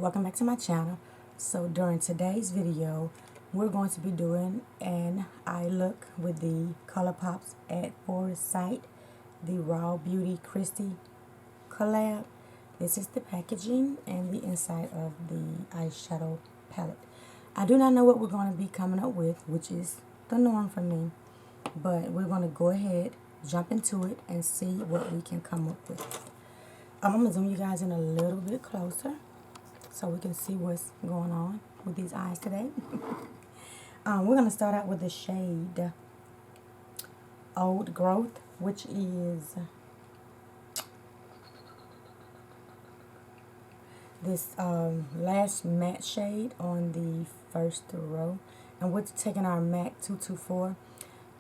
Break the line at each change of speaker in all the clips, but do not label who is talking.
Welcome back to my channel. So during today's video, we're going to be doing an eye look with the Colourpop's At Foresight, the Raw Beauty Kristi collab. This is the packaging and the inside of the eyeshadow palette. I do not know what we're going to be coming up with, which is the norm for me, but we're going to go ahead, jump into it, and see what we can come up with. I'm going to zoom you guys in a little bit closer so we can see what's going on with these eyes today. We're going to start out with the shade Old Growth, which is this last matte shade on the first row. And we're taking our MAC 224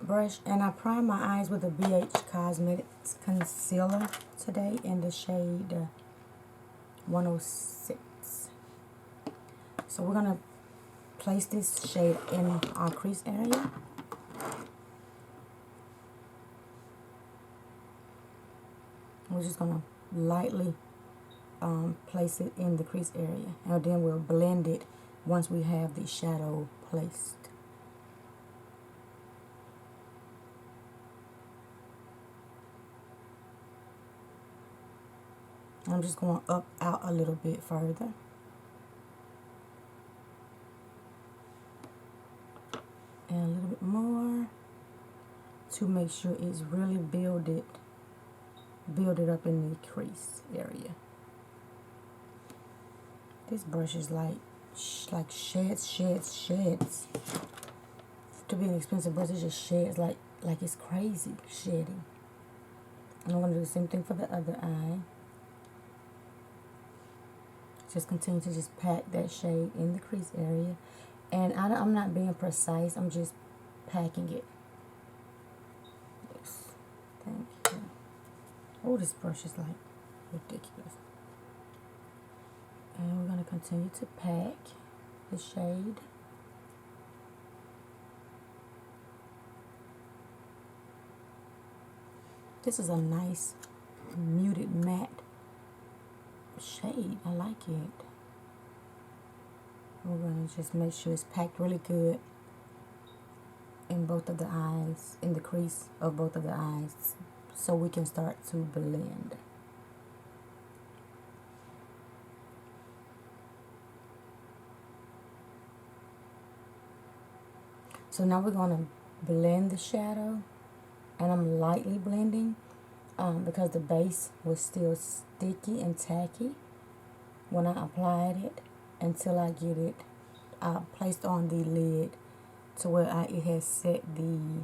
brush, and I prime my eyes with a BH Cosmetics concealer today in the shade 106. So we're going to place this shade in our crease area. We're just going to lightly place it in the crease area, and then we'll blend it once we have the shadow placed. I'm just going up out a little bit further. And a little bit more to make sure it's really builded up in the crease area. This brush is like sheds. To be an expensive brush, it just sheds like it's crazy shedding. And I'm going to do the same thing for the other eye. Just continue to just pack that shade in the crease area. And I'm not being precise, I'm just packing it. Yes, thank you. Oh, this brush is like ridiculous. And we're going to continue to pack the shade. This is a nice muted matte shade. I like it. We're going to just make sure it's packed really good in both of the eyes, in the crease of both of the eyes, so we can start to blend. So now we're going to blend the shadow, and I'm lightly blending because the base was still sticky and tacky when I applied it, until I get it placed on the lid to where it has set the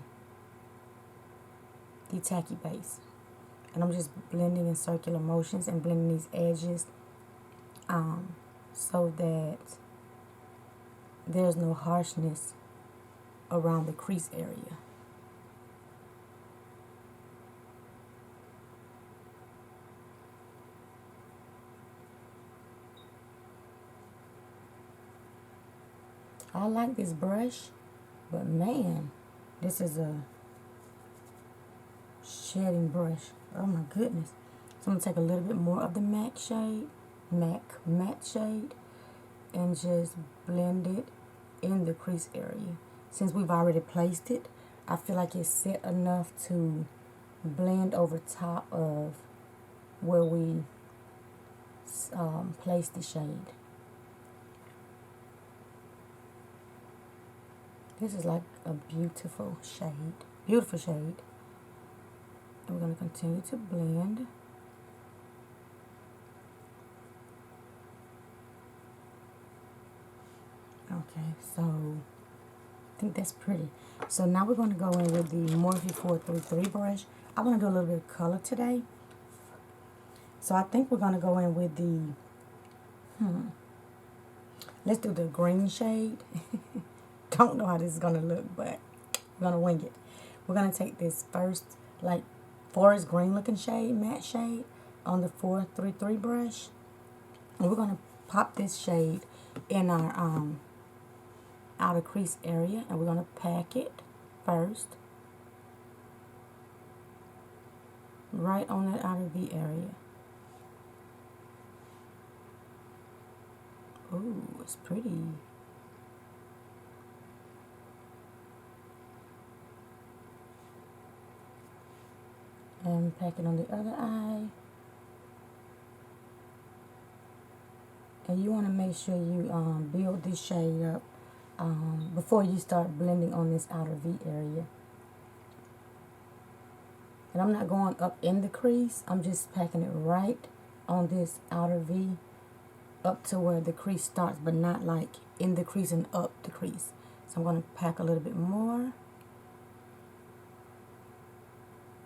tacky base. And I'm just blending in circular motions and blending these edges so that there's no harshness around the crease area. I like this brush, but man, this is a shedding brush. Oh my goodness. So I'm going to take a little bit more of the MAC matte shade, and just blend it in the crease area. Since we've already placed it, I feel like it's set enough to blend over top of where we placed the shade. This is like a beautiful shade. Beautiful shade. And we're going to continue to blend. Okay, so I think that's pretty. So now we're going to go in with the Morphe 433 brush. I want to do a little bit of color today. So I think we're going to go in with the, let's do the green shade. Don't know how this is going to look, but we're going to wing it. We're going to take this first, like, forest green looking shade, matte shade, on the 433 brush. And we're going to pop this shade in our outer crease area. And we're going to pack it first right on that outer V area. Ooh, it's pretty. And pack it on the other eye. And you want to make sure you build this shade up before you start blending on this outer V area. And I'm not going up in the crease. I'm just packing it right on this outer V up to where the crease starts, but not like in the crease and up the crease. So I'm going to pack a little bit more,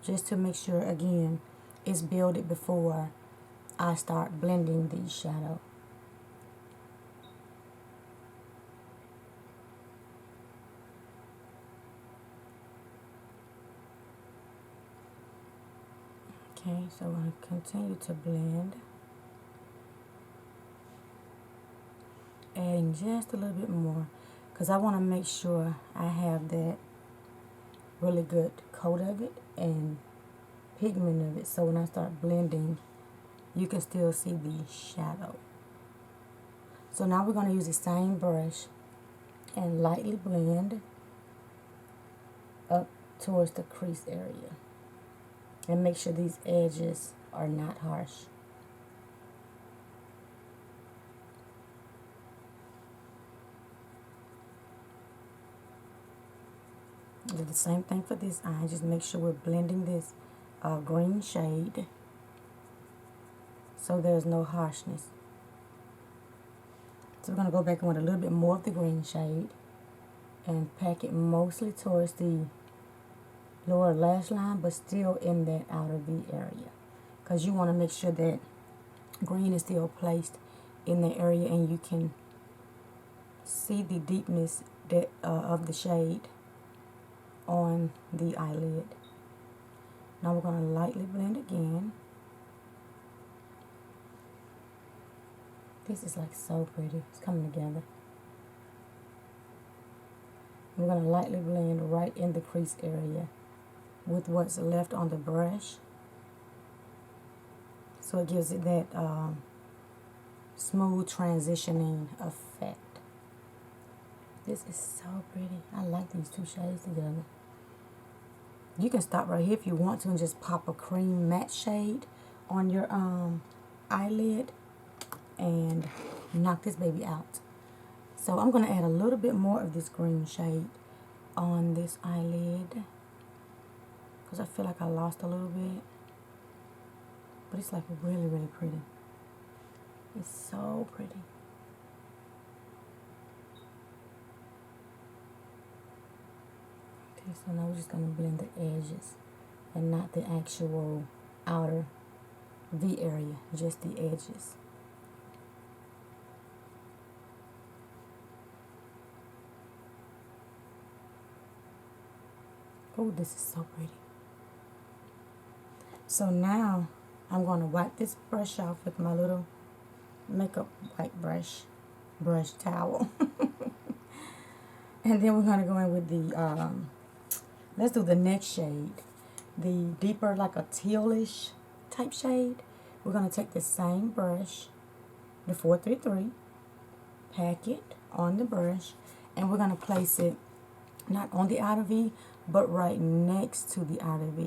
just to make sure, again, it's builded before I start blending the shadow. Okay, so I'm going to continue to blend, adding just a little bit more, because I want to make sure I have that really good coat of it and pigment of it, so when I start blending, you can still see the shadow. So now we're going to use the same brush and lightly blend up towards the crease area. And make sure these edges are not harsh. Do the same thing for this eye. Just make sure we're blending this green shade so there's no harshness. So we're going to go back in with a little bit more of the green shade and pack it mostly towards the lower lash line, but still in that outer V area, because you want to make sure that green is still placed in the area and you can see the deepness that, of the shade on the eyelid. Now we're going to lightly blend again. This is like so pretty. It's coming together. We're going to lightly blend right in the crease area with what's left on the brush, so it gives it that smooth transitioning effect. This is so pretty. I like these two shades together. You can stop right here if you want to and just pop a cream matte shade on your eyelid and knock this baby out. So I'm going to add a little bit more of this green shade on this eyelid, because I feel like I lost a little bit, but it's like really, really pretty. It's so pretty. Okay, so now we're just going to blend the edges and not the actual outer V area, just the edges. Oh, this is so pretty. So now I'm going to wipe this brush off with my little makeup wipe brush towel. And then we're going to go in with the, let's do the next shade. The deeper, like a tealish type shade. We're going to take the same brush, the 433, pack it on the brush, and we're going to place it not on the outer V, but right next to the outer V.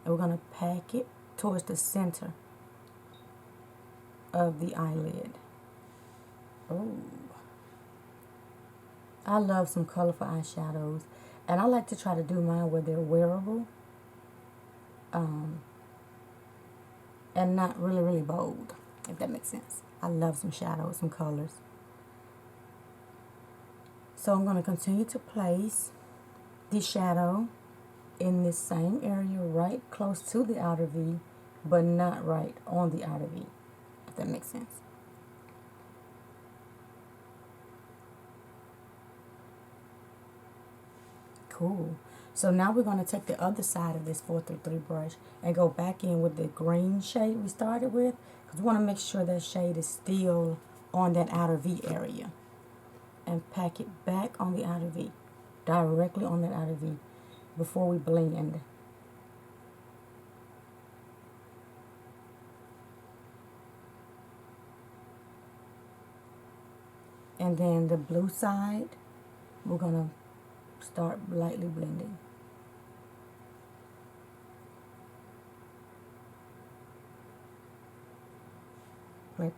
And we're going to pack it towards the center of the eyelid. Oh, I love some colorful eyeshadows, and I like to try to do mine where they're wearable, and not really, really bold, if that makes sense. I love some shadows, some colors. So I'm going to continue to place the shadow in this same area right close to the outer V, but not right on the outer V, if that makes sense. Cool. So now we're going to take the other side of this 433 brush and go back in with the green shade we started with, because we want to make sure that shade is still on that outer V area, and pack it back on the outer V, directly on that outer V, before we blend. And then the blue side, we're going to start lightly blending.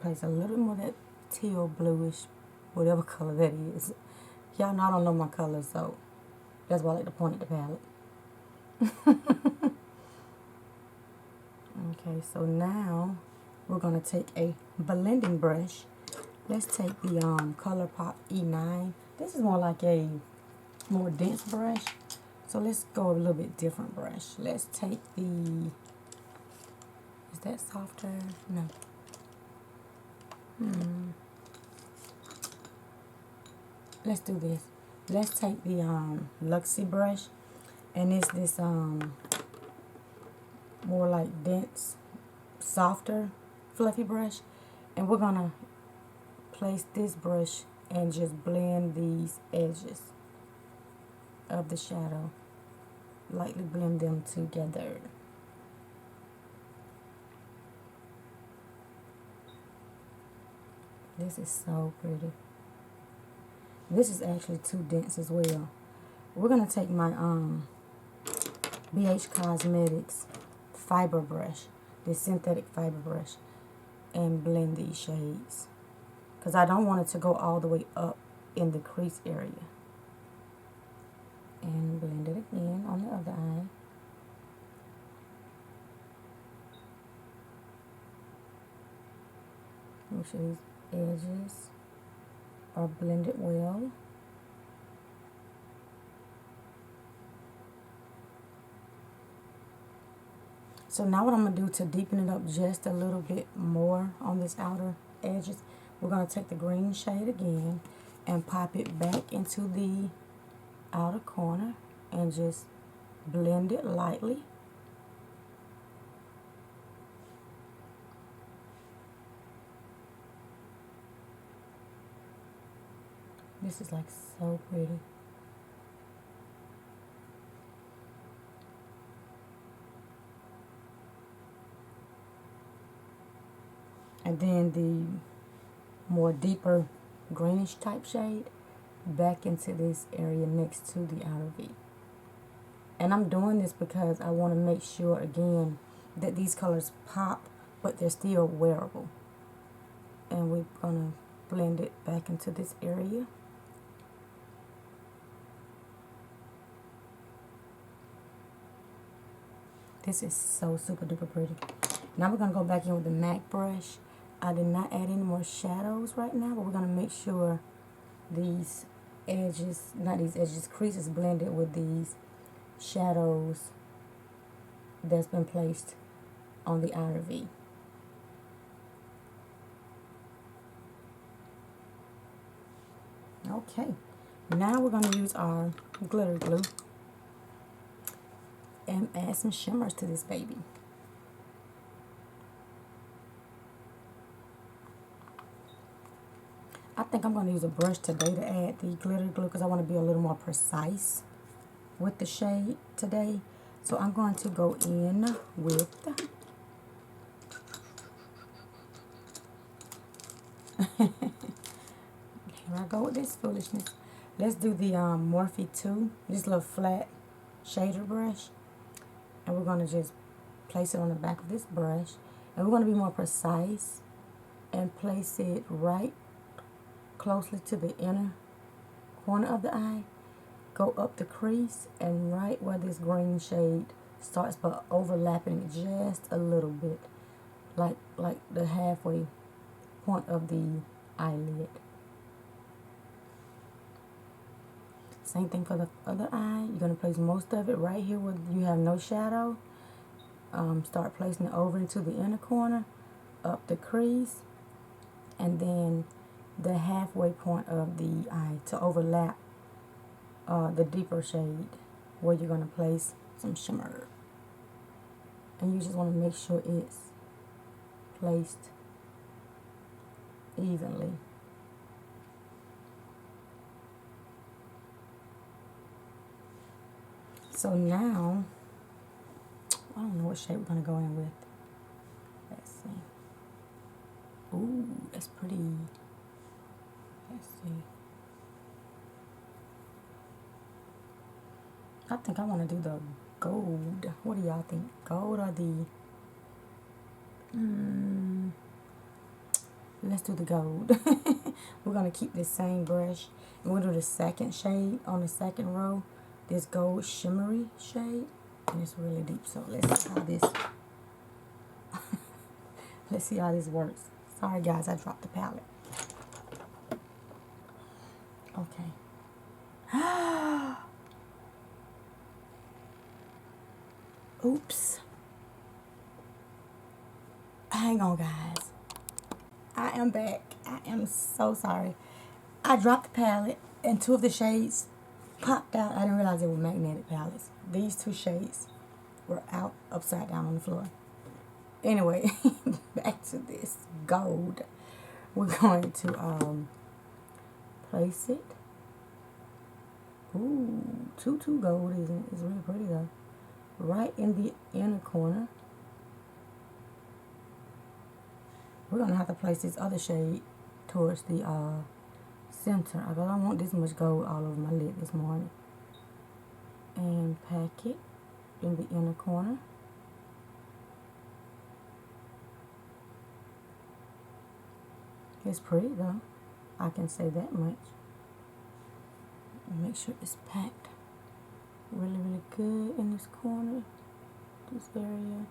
Place a little bit more of that teal bluish, whatever color that is. Y'all know I don't know my colors, so that's why I like to point at the palette. Okay, so now we're going to take a blending brush. Let's take the Colourpop E9. This is more like a more dense brush. So let's go a little bit different brush. Let's take the, is that softer? No. Let's do this. Let's take the Luxie brush, and it's this more like dense, softer, fluffy brush, and we're gonna place this brush and just blend these edges of the shadow, lightly blend them together. This is so pretty. This is actually too dense as well. We're gonna take my BH Cosmetics fiber brush, this synthetic fiber brush, and blend these shades, because I don't want it to go all the way up in the crease area. And blend it again on the other eye. Make sure these edges are blended well. So now what I'm going to do to deepen it up just a little bit more on this outer edges, we're going to take the green shade again and pop it back into the outer corner and just blend it lightly. This is like so pretty. And then the more deeper greenish type shade back into this area next to the outer V. And I'm doing this because I want to make sure again that these colors pop, but they're still wearable. And we're going to blend it back into this area. This is so super duper pretty. Now we're going to go back in with the MAC brush. I did not add any more shadows right now, but we're going to make sure these edges, not these edges, creases blended with these shadows that's been placed on the outer V. Okay, now we're going to use our glitter glue and add some shimmers to this baby. I think I'm going to use a brush today to add the glitter glue because I want to be a little more precise with the shade today. So I'm going to go in with here I go with this foolishness. Let's do the Morphe 2, this little flat shader brush. And we're going to just place it on the back of this brush. And we're going to be more precise and place it right closely to the inner corner of the eye. Go up the crease and right where this green shade starts, but overlapping it just a little bit, like the halfway point of the eyelid. Same thing for the other eye. You're going to place most of it right here where you have no shadow. Start placing it over into the inner corner, up the crease, and then the halfway point of the eye to overlap the deeper shade where you're going to place some shimmer. And you just want to make sure it's placed evenly. So now, I don't know what shade we're going to go in with. Let's see. Ooh, that's pretty. Okay. Let's see. I think I want to do the gold. What do y'all think? Gold or the... Let's do the gold. We're going to keep this same brush. And we'll do the second shade on the second row. This gold shimmery shade. And it's really deep. So let's see how this... let's see how this works. Sorry guys, I dropped the palette. Okay. Oops. Hang on guys. I am back. I am so sorry. I dropped the palette and two of the shades popped out. I didn't realize they were magnetic palettes. These two shades were out upside down on the floor. Anyway, back to this gold. We're going to place it. Ooh, 2-2 gold isn't it? It's really pretty though. Right in the inner corner. We're gonna have to place this other shade towards the center. I don't want this much gold all over my lid this morning. And pack it in the inner corner. It's pretty though. I can say that much. Make sure it's packed really, really good in this corner, this area.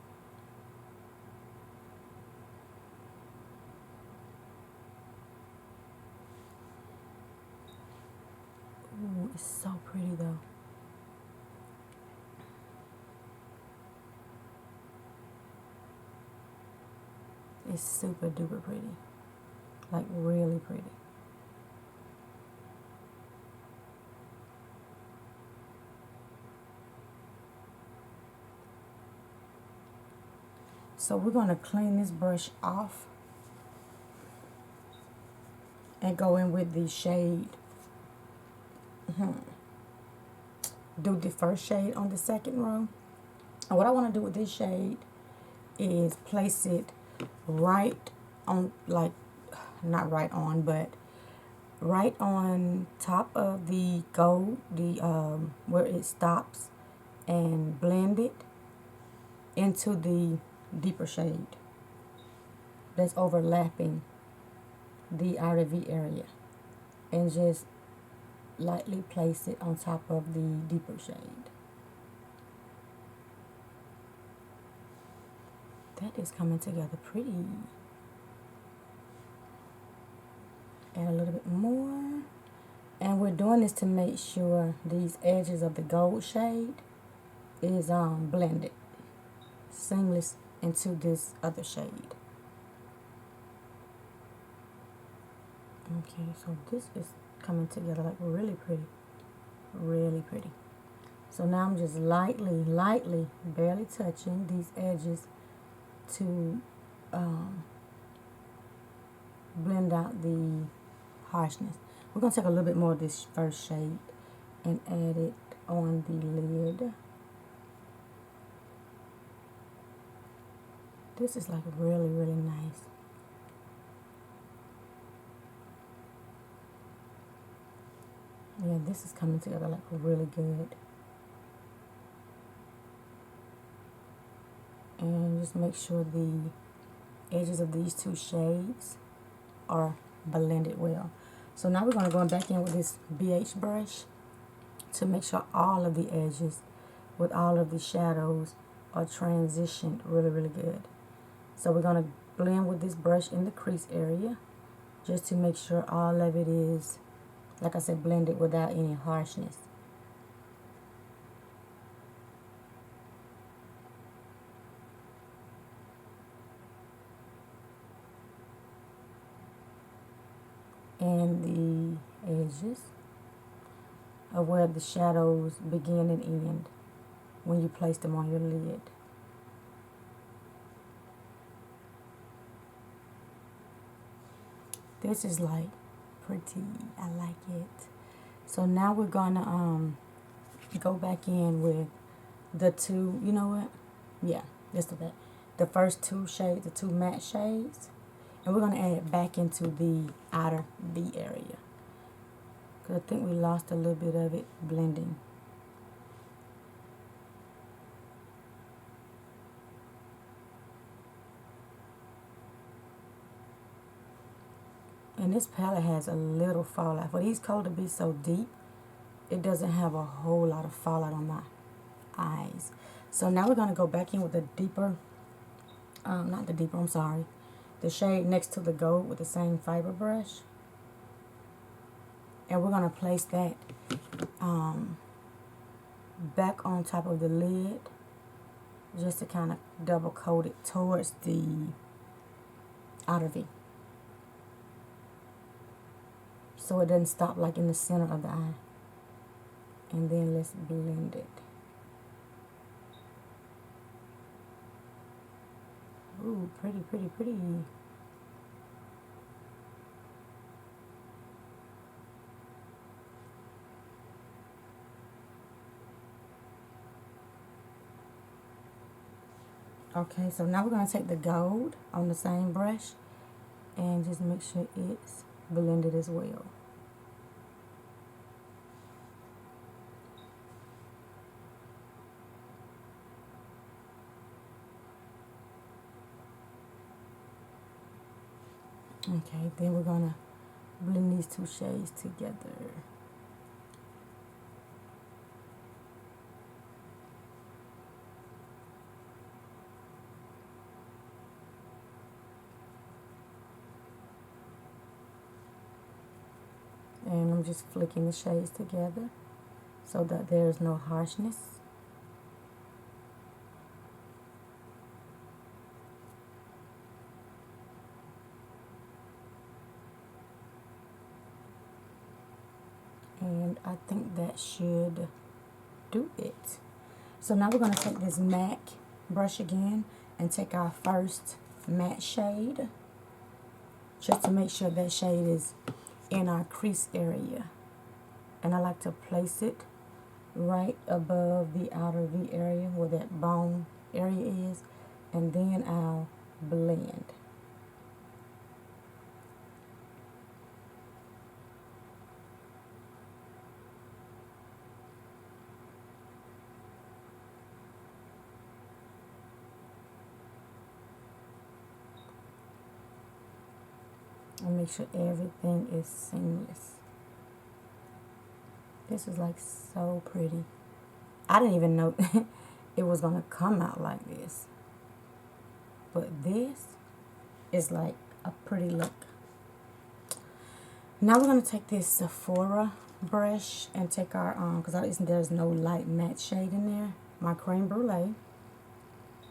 Ooh, it's so pretty though. It's super duper pretty. Like really pretty. So we're going to clean this brush off and go in with the shade. Do the first shade on the second row. And what I want to do with this shade is place it right on, like, not right on, but right on top of the gold, the where it stops, and blend it into the deeper shade that's overlapping the outer V area, and just lightly place it on top of the deeper shade. That is coming together pretty. Add a little bit more, and we're doing this to make sure these edges of the gold shade is blended seamless into this other shade. Okay, so this is coming together like really pretty, really pretty. So now I'm just lightly, barely touching these edges to blend out the harshness. We're going to take a little bit more of this first shade and add it on the lid. This is like really, really nice. Yeah, this is coming together like really good. And just make sure the edges of these two shades are blended well. So now we're going to go back in with this BH brush to make sure all of the edges with all of the shadows are transitioned really, really good. So we're going to blend with this brush in the crease area just to make sure all of it is, like I said, blended without any harshness. And the edges of where the shadows begin and end when you place them on your lid. This is like pretty. I like it. So now we're gonna go back in with the two, you know what? Yeah, let's do that. The first two shades, the two matte shades, and we're gonna add it back into the outer V area. because I think we lost a little bit of it blending. And this palette has a little fallout. For these colors to be so deep, it doesn't have a whole lot of fallout on my eyes. So now we're going to go back in with a deeper, not the deeper, I'm sorry, the shade next to the gold with the same fiber brush. And we're going to place that back on top of the lid just to kind of double coat it towards the outer V. So it doesn't stop like in the center of the eye. And then let's blend it. Ooh, pretty, pretty, pretty. Okay, so now we're going to take the gold on the same brush and just make sure it's blended as well. Okay, then we're going to blend these two shades together. And I'm just flicking the shades together so that there's no harshness. And I think that should do it. So now we're going to take this MAC brush again and take our first matte shade, just to make sure that shade is in our crease area. And I like to place it right above the outer V area where that bone area is, and then I'll blend. And make sure everything is seamless. This is like so pretty. I didn't even know it was gonna come out like this. But this is like a pretty look. Now we're gonna take this Sephora brush and take our because there's no light matte shade in there, my creme brulee.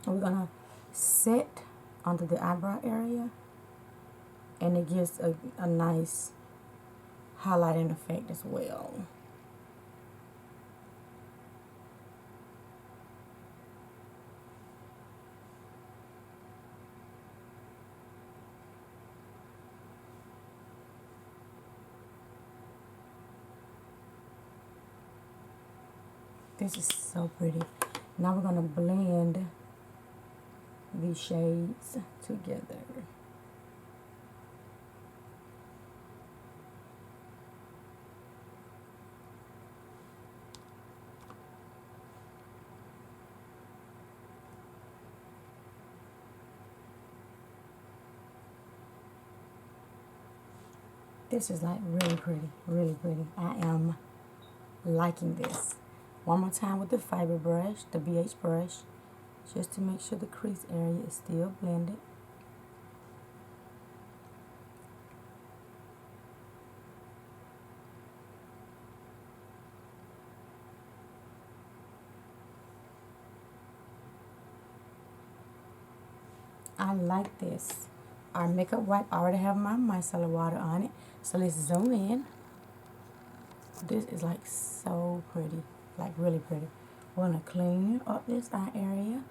And we're gonna set onto the eyebrow area. And it gives a nice highlighting effect as well. This is so pretty. Now we're going to blend these shades together. This is like really pretty, really pretty. I am liking this. One more time with the fiber brush, the BH brush, just to make sure the crease area is still blended. I like this. Our makeup wipe, I already have my micellar water on it. So let's zoom in. This is like so pretty, like really pretty. We're gonna clean up this eye area.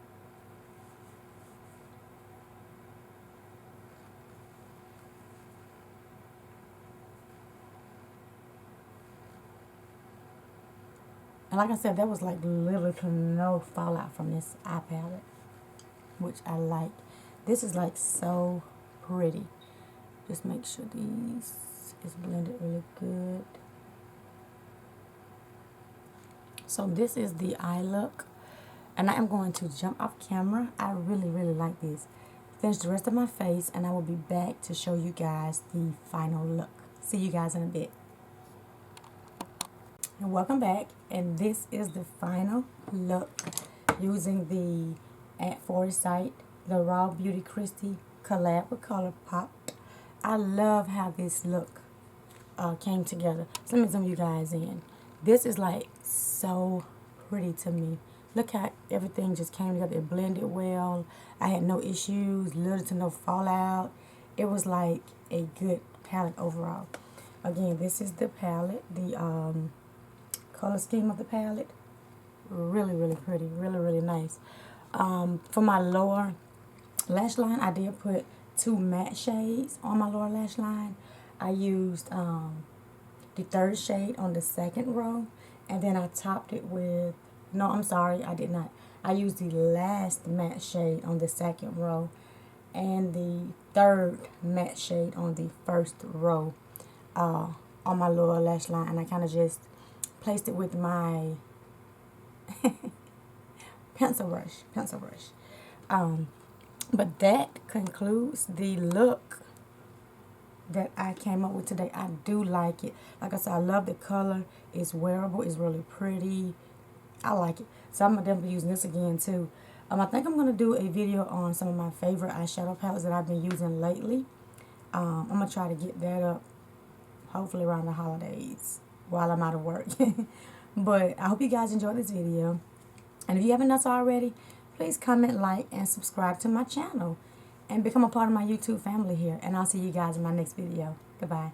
And like I said, there was like literally no fallout from this eye palette, which I like. This is like so pretty. Just make sure these is blended really good. So this is the eye look, and I am going to jump off camera. I really like this. Finish the rest of my face, and I will be back to show you guys the final look. See you guys in a bit. And welcome back, and this is the final look using the at Foresight, the Raw Beauty Kristi collab with Colourpop. I love how this look came together. So let me zoom you guys in. This is like so pretty to me. Look how everything just came together. It blended well. I had no issues, little to no fallout. It was like a good palette overall. Again, this is the palette, the color scheme of the palette. Really pretty, really nice. For my lower lash line, I did put 2 matte shades on my lower lash line. I used the 3rd shade on the 2nd row, and then I topped it with, no, I'm sorry, I did not. I used the last matte shade on the 2nd row and the 3rd matte shade on the 1st row on my lower lash line, and I kind of just placed it with my pencil brush. But that concludes the look that I came up with today. I do like it. Like I said, I love the color. It's wearable. It's really pretty. I like it. So I'm definitely be using this again too. I think I'm going to do a video on some of my favorite eyeshadow palettes that I've been using lately. I'm going to try to get that up hopefully around the holidays while I'm out of work. But I hope you guys enjoyed this video. And if you haven't done so already, please comment, like, and subscribe to my channel. And become a part of my YouTube family here. And I'll see you guys in my next video. Goodbye.